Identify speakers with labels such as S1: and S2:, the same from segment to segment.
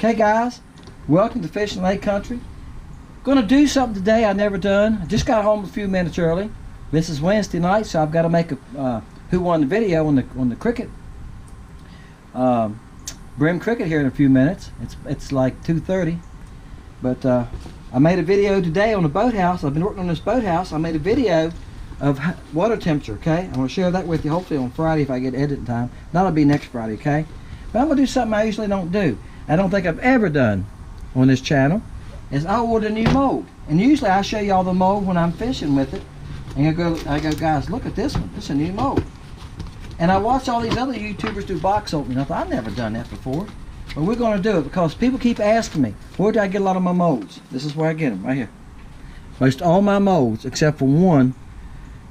S1: Okay guys, welcome to Fishing Lake Country. Gonna do something today I never done. I just got home a few minutes early. This is Wednesday night, so I've got to make a who won the video on the cricket. Brim cricket here in a few minutes. It's like 2:30, but I made a video today on the boathouse. I've been working on this boathouse. I made a video of water temperature. Okay, I'm gonna share that with you hopefully on Friday if I get editing time. That'll be next Friday. Okay, but I'm gonna do something I usually don't do. I don't think I've ever done on this channel. Is I ordered a new mold, and usually I show you all the mold when I'm fishing with it, and I go, guys, look at this one. This is a new mold. And I watch all these other YouTubers do box opening. I thought I've never done that before, but we're going to do it because people keep asking me, where do I get a lot of my molds? This is where I get them, right here. Most all my molds, except for one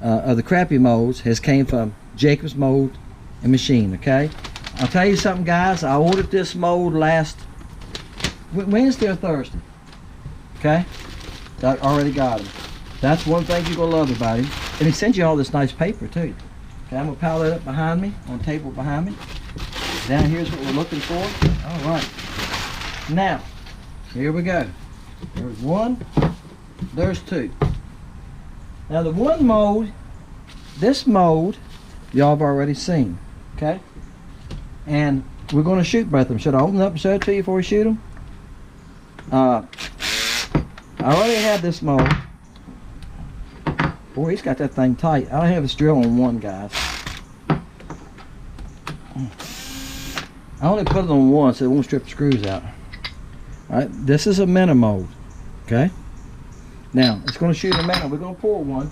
S1: of the crappy molds, has came from Jacob's Mold and Machine. Okay, I'll tell you something, guys. I ordered this mold last Wednesday or Thursday. Okay, I already got him. That's one thing you're gonna love about him. And he sends you all this nice paper too. Okay, I'm gonna pile that up behind me, on the table behind me. Down here's what we're looking for. All right. Now, here we go. There's one, there's two. Now the one mold, this mold, y'all have already seen. Okay? And we're gonna shoot both of them. Should I open it up and show it to you before we shoot them? I already have this mold. Boy, he's got that thing tight. I have this drill on one, guys. I only put it on one so it won't strip the screws out. Alright, this is a Mena mold. Okay? Now, it's going to shoot a Mena. We're going to pour one.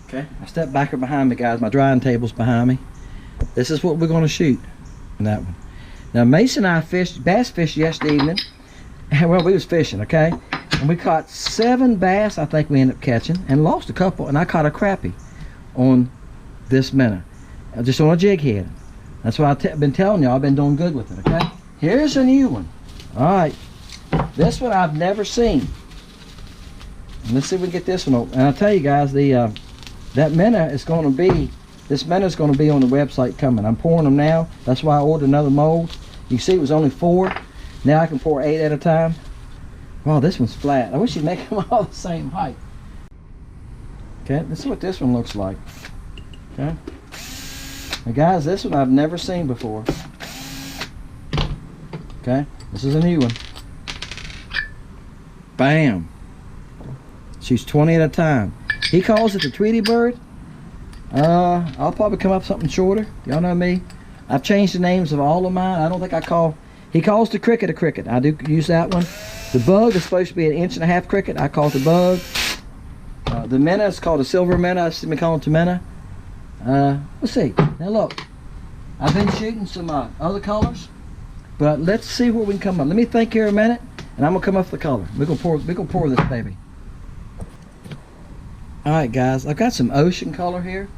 S1: Okay? I step back behind me, guys. My drying table's behind me. This is what we're going to shoot in that one. Now, Mason and I bass fished yesterday evening. Well, we was fishing, okay? And we caught 7 bass, I think we ended up catching, and lost a couple, and I caught a crappie on this Mena. Just on a jig head. That's why I've been telling y'all I've been doing good with it, okay? Here's a new one. Alright. This one I've never seen. And let's see if we can get this one open. And I'll tell you guys, that Mena is going to be, this Mena is going to be on the website coming. I'm pouring them now. That's why I ordered another mold. You see it was only 4. Now I can pour 8 at a time. Wow, this one's flat. I wish you'd make them all the same height. Okay, let's see what this one looks like. Okay. Now guys, this one I've never seen before. Okay, this is a new one. Bam. She's 20 at a time. He calls it the Tweety Bird. I'll probably come up something shorter. Y'all know me. I've changed the names of all of mine. I don't think I call... He calls the cricket a cricket. I do use that one. The bug is supposed to be an 1.5 inch cricket. I call it the bug. The Mena is called a silver Mena. I've been calling it the Mena. Let's see. Now look. I've been shooting some other colors. But let's see where we can come up. Let me think here a minute. And I'm going to come up with the color. We're going to pour this baby. Alright guys. I've got some ocean color here.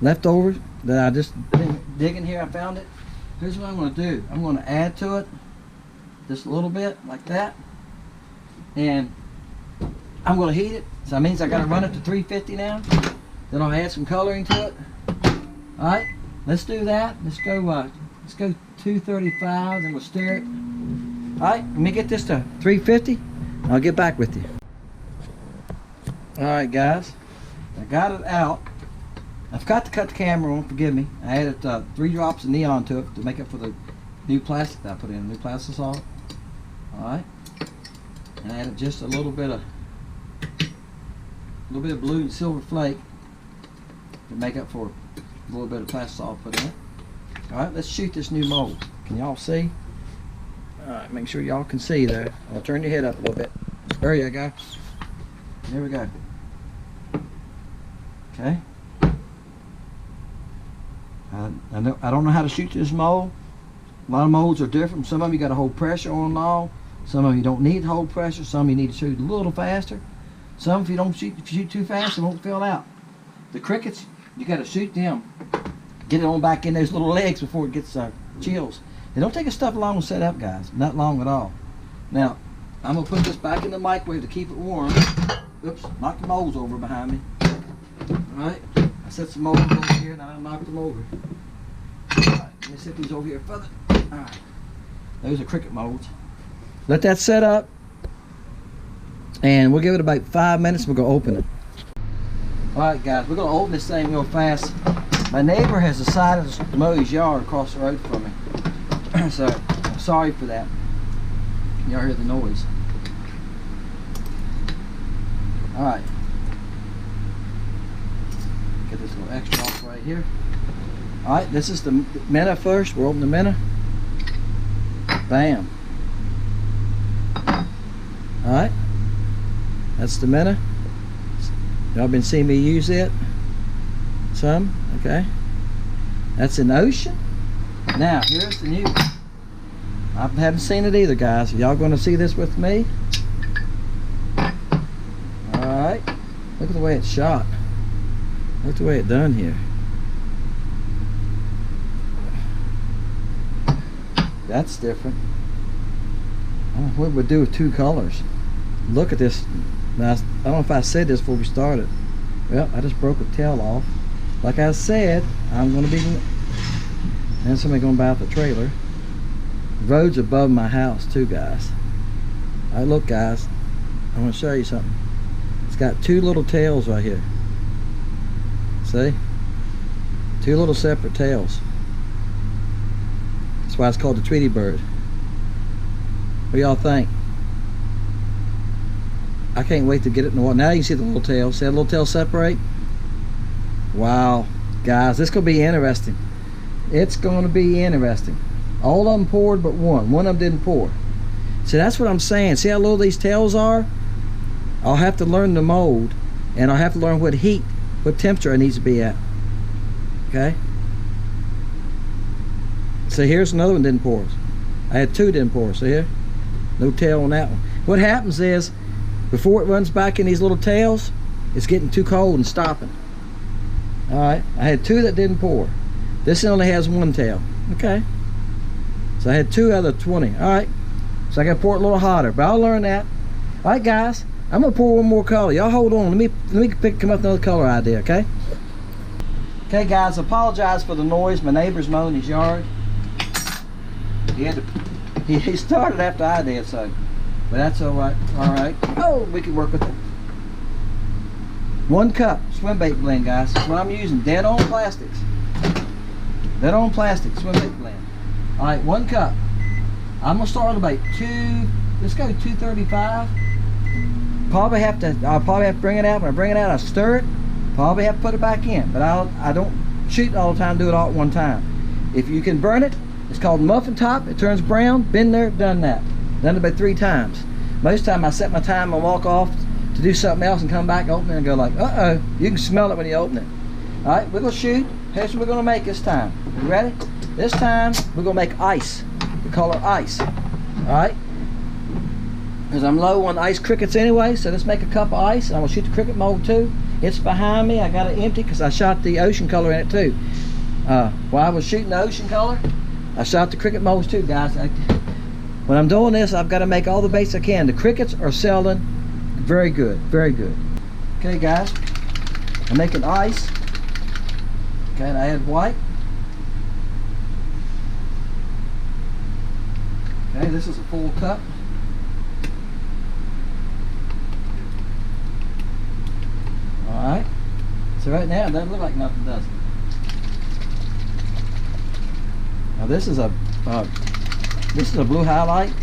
S1: Leftover. That I just been digging here. I found it. Here's what I'm going to do. I'm going to add to it just a little bit like that, and I'm going to heat it. So that means I got to run it to 350 now. Then I'll add some coloring to it. All right, let's do that. Let's go 235. Then we'll stir it. All right, let me get this to 350. I'll get back with you. All right, guys, I got it out. I forgot to cut the camera on, forgive me. I added 3 drops of neon to it to make up for the new plastic that I put in, new plastic salt. Alright. And I added just a little bit of blue and silver flake to make up for a little bit of plastic salt put in it. Alright, let's shoot this new mold. Can y'all see? Alright, make sure y'all can see there. I'll turn your head up a little bit. There you go. There we go. Okay. I don't know how to shoot this mold. A lot of molds are different. Some of them you got to hold pressure on long. Some of them you don't need to hold pressure. Some you need to shoot a little faster. Some if you shoot too fast, it won't fill out. The crickets, you got to shoot them. Get it on back in those little legs before it gets chills. They don't take a stuff long to set up, guys. Not long at all. Now, I'm gonna put this back in the microwave to keep it warm. Oops, knocked the molds over behind me. All right. I set some molds over here and I knocked them over. Alright, let me set these over here further. Alright, those are cricket molds. Let that set up, and we'll give it about 5 minutes. We're gonna open it. Alright guys, we're gonna open this thing real fast. My neighbor has decided to mow his yard across the road from me. So, I'm sorry for that. Y'all hear the noise. Alright. Get this little extra off right here. Alright, this is the Mena first. We'll open the Mena. Bam. Alright. That's the Mena. Y'all been seeing me use it some. Okay. That's an Ocean. Now, here's the new one. I haven't seen it either, guys. Y'all going to see this with me? Alright. Look at the way it's shot. Look at the way it's done here. That's different. I don't know what we'd do with 2 colors. Look at this. Now, I don't know if I said this before we started. Well, I just broke a tail off. Like I said, I'm going to be... And somebody going to buy out the trailer. The road's above my house too, guys. Alright, look guys. I want to show you something. It's got 2 little tails right here. See? 2 little separate tails. That's why it's called the Tweety bird. What do y'all think? I can't wait to get it in the water. Now you can see the little tail. See that little tail separate? Wow. Guys, this is going to be interesting. It's going to be interesting. All of them poured but one. One of them didn't pour. See, that's what I'm saying. See how little these tails are? I'll have to learn the mold, and I'll have to learn what heat, what temperature it needs to be at. Okay? So here's another one didn't pour. I had 2 didn't pour. See here? No tail on that one. What happens is, before it runs back in these little tails, it's getting too cold and stopping. Alright, I had 2 that didn't pour. This only has 1 tail. Okay. So I had 2 out of 20. Alright. So I gotta pour it a little hotter, but I'll learn that. Alright guys, I'm gonna pour one more color. Y'all hold on. Let me come up with another color idea, okay? Okay guys, I apologize for the noise. My neighbor's mowing his yard. He started after I did, so, but that's alright. Alright. Oh, we can work with it. 1 cup swim bait blend, guys. That's what I'm using. Dead on plastics. Dead on plastic swim bait blend. Alright, 1 cup. I'm gonna start with about 2. Let's go 235. I'll probably have to bring it out. When I bring it out, I stir it. Probably have to put it back in. But I don't shoot all the time. Do it all at one time. If you can burn it, it's called muffin top. It turns brown. Been there, done that. Done it about 3 times. Most time I set my time and walk off to do something else and come back, open it, and go like, uh-oh. You can smell it when you open it. Alright, we're gonna shoot. Here's what we're gonna make this time. You ready? This time we're gonna make ice. The color ice. Alright? Because I'm low on ice crickets anyway, so let's make a cup of ice. I'm gonna shoot the cricket mold too. It's behind me. I got it empty because I shot the ocean color in it too. While I was shooting the ocean color, I shot the cricket molds too, guys. When I'm doing this, I've got to make all the baits I can. The crickets are selling very good, very good. Okay guys, I'm making ice. Okay, and I add white. Okay, this is a full cup. Alright, so right now it doesn't look like nothing, does it? Now this is a blue highlight.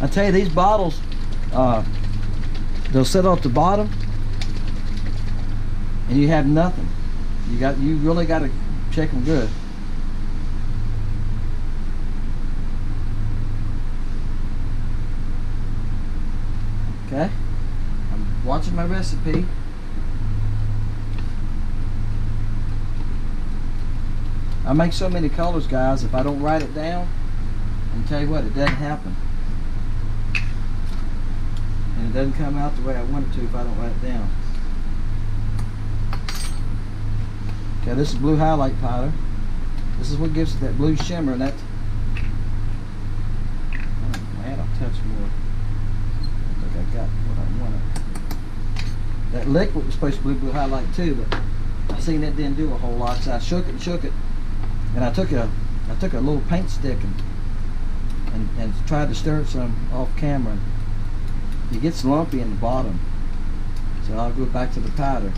S1: I tell you, these bottles, they'll sit off the bottom, and you have nothing. You really got to check them good. Okay, I'm watching my recipe. I make so many colors, guys. If I don't write it down, I'll tell you what, it doesn't happen. And it doesn't come out the way I want it to if I don't write it down. Okay, this is blue highlight powder. This is what gives it that blue shimmer, and that. Oh man, I'll touch more. I think I got what I wanted. That liquid was supposed to be blue highlight too, but I seen it didn't do a whole lot, so I shook it and shook it, and I took a little paint stick and tried to stir it some off camera. It gets lumpy in the bottom, so I'll go back to the powder.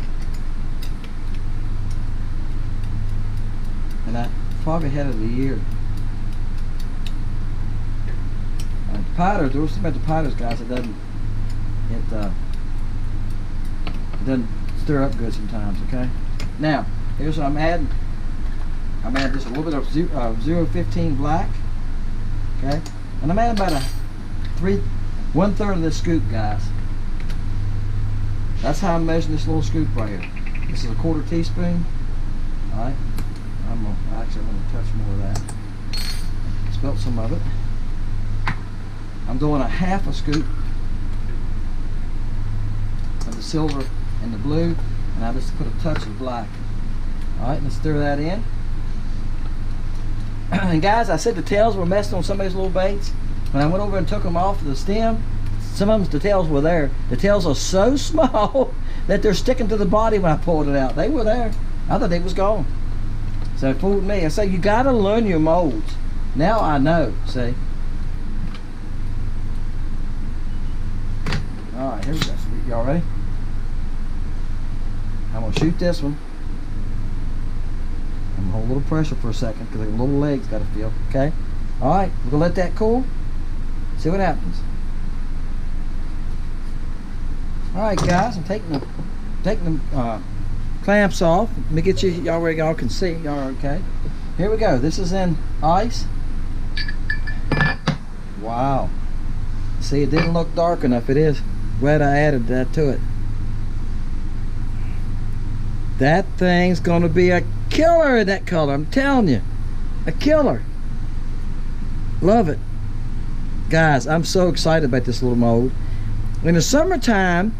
S1: And I probably ahead of the year. Powder, the worst thing about the powders, guys, it doesn't stir up good sometimes. Okay. Now here's what I'm adding. I'm adding just a little bit of 015 black. Okay, and I'm adding about 1/3 of this scoop, guys. That's how I'm measuring this little scoop right here. This is a 1/4 teaspoon. All right. I'm gonna touch more of that. Spilt some of it. I'm doing a 1/2 scoop of the silver and the blue, and I just put a touch of black. All right, let's stir that in. And guys, I said the tails were messing on some of these little baits. When I went over and took them off the stem, some of them, the tails were there. The tails are so small that they're sticking to the body when I pulled it out. They were there. I thought they was gone. So it fooled me. I say, you gotta learn your molds. Now I know, see? All right, here we go. Y'all ready? I'm gonna shoot this one. I'm gonna hold a little pressure for a second because the little legs gotta feel, okay? All right, we're gonna let that cool. See what happens. All right, guys, I'm taking the clamps off. Let me get you, y'all can see. Y'all are okay. Here we go. This is in ice. Wow. See, it didn't look dark enough. It is. Glad I added that to it. That thing's gonna be a killer in that color. I'm telling you, a killer. Love it, guys. I'm so excited about this little mold. In the summertime,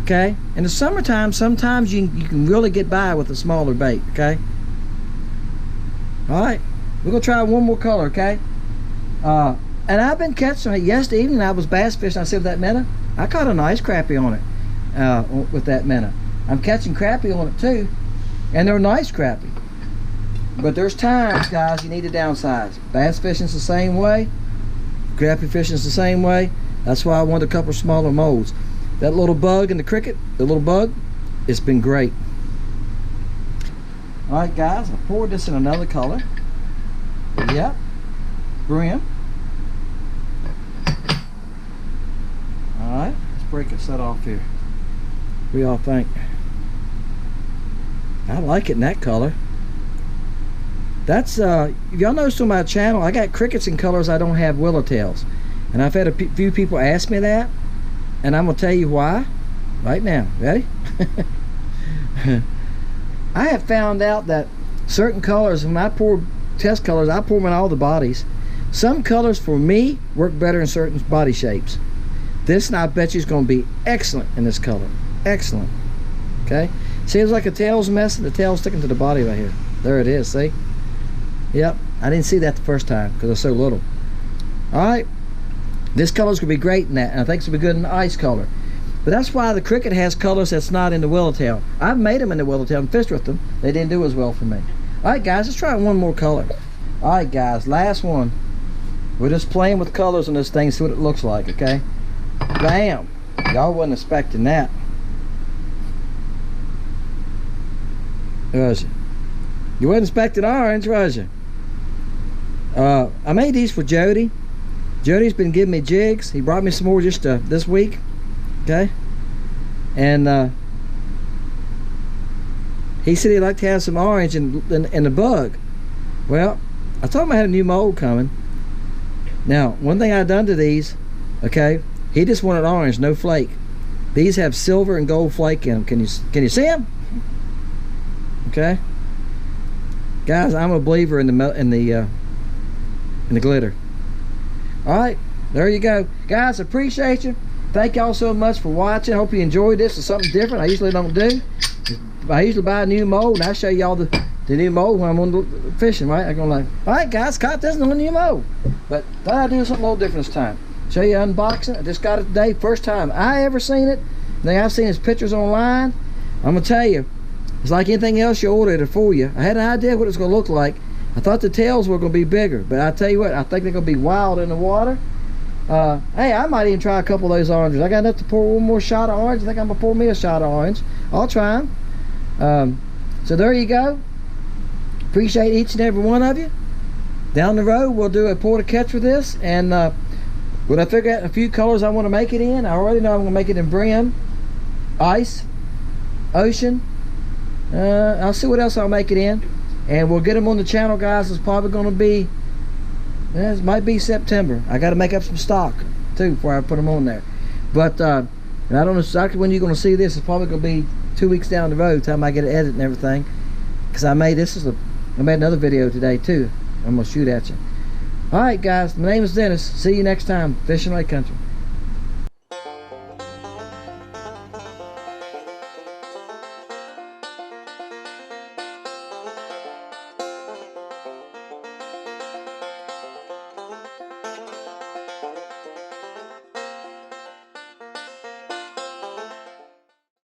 S1: okay, in the summertime, sometimes you can really get by with a smaller bait, okay? All right, we're gonna try one more color, okay? And I've been catching it. Yesterday evening I was bass fishing. I said with that minnow, I caught a nice crappie on it with that minnow. I'm catching crappie on it too, and they're nice crappie. But there's times, guys, you need to downsize. Bass fishing's the same way. Crappie fishing's the same way. That's why I wanted a couple smaller molds. That little bug in the cricket, the little bug, it's been great. All right, guys, I poured this in another color. Yep, brim. All right, let's break a set off here. What do y'all think? I like it in that color. That's if y'all notice on my channel, I got crickets in colors I don't have willowtails, and I've had a few people ask me that, and I'm gonna tell you why right now. Ready? I have found out that certain colors, when I pour test colors, I pour them in all the bodies. Some colors for me work better in certain body shapes. This, and I bet you, is going to be excellent in this color. Excellent. Okay. Seems like a tail's messing. The tail's sticking to the body right here. There it is. See? Yep. I didn't see that the first time because it's so little. All right. This color's going to be great in that, and I think it's going to be good in the ice color. But that's why the cricket has colors that's not in the willowtail. I've made them in the willowtail and fished with them. They didn't do as well for me. All right, guys, let's try one more color. All right, guys, last one. We're just playing with colors on this thing, see what it looks like, okay? Bam! Y'all wasn't expecting that. Was you? You wasn't expecting orange, was you? I made these for Jody. Jody's been giving me jigs. He brought me some more just this week. Okay, and he said he'd like to have some orange in the bug. Well, I told him I had a new mold coming. Now, one thing I done to these, okay, he just wanted orange, no flake. These have silver and gold flake in them. Can you see them? Okay, guys, I'm a believer in the glitter. All right, there you go, guys. Appreciate you. Thank y'all so much for watching. Hope you enjoyed this. It's something different I usually don't do. I usually buy a new mold and I show y'all the new mold when I'm on the fishing, right? I'm going like, all right, guys, caught this on the new mold. But thought I'd do something a little different this time. Show you unboxing. I just got it today. First time I ever seen it. The thing I've seen is pictures online. I'm going to tell you, It's like anything else you order, it'll fool you. I had an idea what it's going to look like. I thought the tails were going to be bigger, but I tell you what, I think they're going to be wild in the water. Hey, I might even try a couple of those oranges. I got enough to pour one more shot of orange. I think I'm going to pour me a shot of orange. I'll try them. So there you go. Appreciate each and every one of you. Down the road, we'll do a pour to catch with this, and when I figure out a few colors I want to make it in, I already know I'm going to make it in brim, ice, ocean. I'll see what else I'll make it in, and we'll get them on the channel, guys. It's probably going to be, it might be September. I got to make up some stock too before I put them on there. But and I don't know exactly when you're going to see this. It's probably going to be 2 weeks down the road, time I get it edited and everything. Because I made another video today too. I'm gonna shoot at you. All right, guys. My name is Dennis. See you next time, Fishing Lake Country.